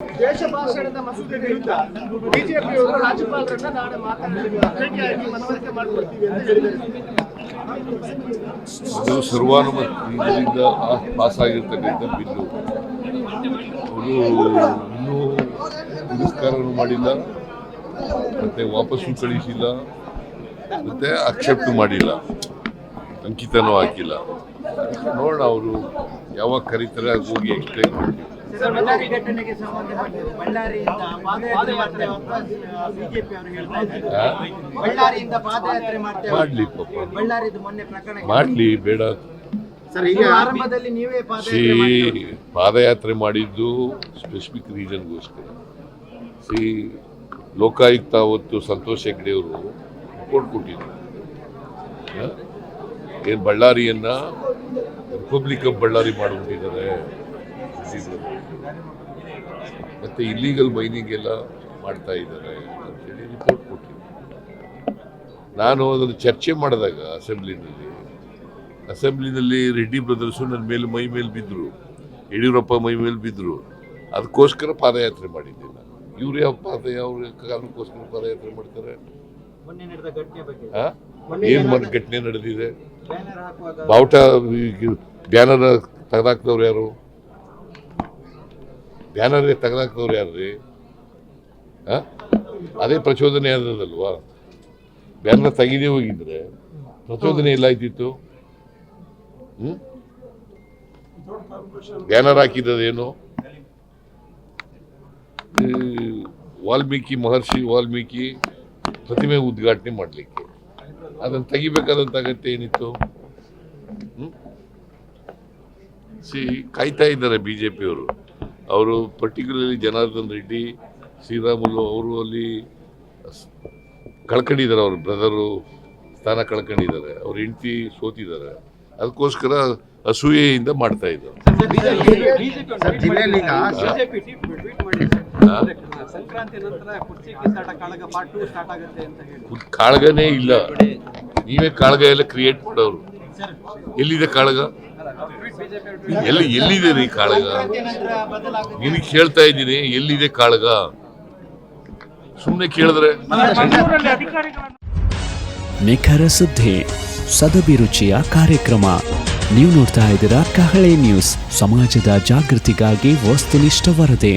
ದೇಶ ಭಾಷಣದ ಮಸೂದೆ ವಿರುದ್ಧ ಬಿಜೆಪಿಯವರು ರಾಜ್ಯಪಾಲರನ್ನ ನಾಳೆ ಭೇಟಿಯಾಗಿ ಮನವರಿಕೆ ಮಾಡಿಕೊಡ್ತೀವಿ ಅಂತ ಹೇಳಿದ್ದಾರೆ. ಅದು ಸರ್ವಾನುಮತದಿಂದ ಪಾಸ್ ಆಗಿರ್ತಕ್ಕಂಥ ಬಿಲ್ಲು. ಅವರು ಇನ್ನೂ ತಿರಸ್ಕಾರನೂ ಮಾಡಿಲ್ಲ, ಮತ್ತೆ ವಾಪಸ್ಸು ಕಳಿಸಿಲ್ಲ, ಮತ್ತೆ ಅಕ್ಸೆಪ್ಟ್ ಮಾಡಿಲ್ಲ, ಅಂಕಿತನೂ ಹಾಕಿಲ್ಲ. ನೋಡೋಣ ಅವರು ಯಾವಾಗ ಕರೀತಾರೆ ಹೋಗಿ ಎಕ್ಸ್ಪ್ಲೈನ್ ಮಾಡ್ತೀವಿ. ಬಳ್ಳಾರಿ ಘಟನೆಗೆ ಸಂಬಂಧಪಟ್ಟ ಬಳ್ಳಾರಿಯಿಂದ ಪಾದಯಾತ್ರೆ ಮಾಡ್ತೇವೆ ಬಿಜೆಪಿ ಅವರು ಹೇಳ್ತಾ ಇದ್ದಾರೆ. ಬಳ್ಳಾರಿಯಿಂದ ಪಾದಯಾತ್ರೆ ಮಾಡ್ತೇವೆ. ಮಾಡ್ಲಿ ಪಾಪ, ಬಳ್ಳಾರಿದು ಮೊನ್ನೆ ಪ್ರಕರಣ ಮಾಡ್ಲಿ, ಬೇಡ. ಈಗ ಆರಂಭದಲ್ಲಿ ನೀವೇ ಪಾದಯಾತ್ರೆ ಮಾಡಿದ್ದು ಸ್ಪೆಸಿಫಿಕ್ ರೀಸನ್ಗೋಸ್ಕರ. ಲೋಕಾಯುಕ್ತ ಅವತ್ತು ಸಂತೋಷ್ ಹೆಗ್ಡೆ ಅವರು ರಿಪೋರ್ಟ್ ಕೊಟ್ಟಿದ್ರು. ಏನು ಬಳ್ಳಾರಿಯನ್ನ ರಿಪಬ್ಲಿಕ್ ಆಫ್ ಬಳ್ಳಾರಿ ಮಾಡಿಬಿಟ್ಟಿದ್ದಾರೆ, ಮತ್ತೆ ಇಲ್ಲೀಗಲ್ ಮೈನಿಂಗ್ ಎಲ್ಲ ಮಾಡ್ತಾ ಇದ್ದಾರೆ ಅಂತೇಳಿ ರಿಪೋರ್ಟ್ ಕೊಟ್ಟಿದ್ರು. ನಾನು ಅದನ್ನು ಚರ್ಚೆ ಮಾಡಿದಾಗ ಅಸೆಂಬ್ಲಿನಲ್ಲಿ ರೆಡ್ಡಿ ಬ್ರದರ್ಸು ನನ್ನ ಮೇಲೆ ಮೈ ಮೇಲೆ ಬಿದ್ದರು, ಯಡಿಯೂರಪ್ಪ ಮೈ ಮೇಲೆ ಬಿದ್ದರು. ಅದಕ್ಕೋಸ್ಕರ ಪಾದಯಾತ್ರೆ ಮಾಡಿದ್ದೆ ನಾನು. ಇವ್ರು ಯಾವ ಕಾರಣಕ್ಕೋಸ್ಕರ ಪಾದಯಾತ್ರೆ ಮಾಡ್ತಾರೆ? ಏನು ಘಟನೆ ನಡೆದಿದೆ? ಬಾವುಟ ಬ್ಯಾನರ್ ತೆಗೆದಾಕ್ದವ್ರು ಯಾರು? ಬ್ಯಾನರ್ ತೆಗೆದಾಕ್ದವ್ರು ಯಾರ್ರಿ? ಅದೇ ಪ್ರಚೋದನೆ ಆದದಲ್ವಾ? ಬ್ಯಾನರ್ ತೆಗೆದೇ ಹೋಗಿದ್ರೆ ಪ್ರಚೋದನೆ ಎಲ್ಲ ಆಯ್ತಿತ್ತು. ಬ್ಯಾನರ್ ಹಾಕಿದ್ದೇನು? ಮಹರ್ಷಿ ವಾಲ್ಮೀಕಿ ಪ್ರತಿಮೆ ಉದ್ಘಾಟನೆ ಮಾಡಲಿಕ್ಕೆ ಅದನ್ನು ತೆಗಿಬೇಕಾದಂತ ಅಗತ್ಯ ಏನಿತ್ತು? ಕಾಯ್ತಾ ಇದ್ದಾರೆ ಬಿಜೆಪಿಯವರು. ಅವರು ಪರ್ಟಿಕ್ಯುಲರ್ಲಿ ಜನಾರ್ದನ್ ರೆಡ್ಡಿ, ಶ್ರೀರಾಮುಲು ಅವರು ಅಲ್ಲಿ ಕಳ್ಕೊಂಡಿದ್ದಾರೆ. ಅವ್ರ ಬ್ರದರು ಸ್ಥಾನ ಕಳ್ಕೊಂಡಿದ್ದಾರೆ, ಅವ್ರ ಹೆಂಡತಿ ಸೋತಿದ್ದಾರೆ. ಅದಕ್ಕೋಸ್ಕರ ಅಸೂಯೆಯಿಂದ ಮಾಡ್ತಾ ಇದ್ದಾರೆ. ಕಾಳಗನೇ ಇಲ್ಲ, ನೀವೇ ಕಾಳಗ ಎಲ್ಲ ಕ್ರಿಯೇಟ್ ಮಾಡೋರು. ಎಲ್ಲಿದೆ ಕಾಳಗ? ಎಲ್ಲಿದೆ ರೀ ಕಾಳಗ? ನಿನಗೆ ಕೇಳ್ತಾ ಇದ್ದೀನಿ, ಎಲ್ಲಿದೆ ಕಾಳಗ? ಸುಮ್ಮನೆ ಕೇಳಿದ್ರೆ ನಿಖರ ಸುದ್ದಿ, ಸದಭಿರುಚಿಯ ಕಾರ್ಯಕ್ರಮ. ನೀವು ನೋಡ್ತಾ ಇದ್ದೀರಾ ಕಹಳೆ ನ್ಯೂಸ್, ಸಮಾಜದ ಜಾಗೃತಿಗಾಗಿ ವಸ್ತುನಿಷ್ಠ ವರದಿ.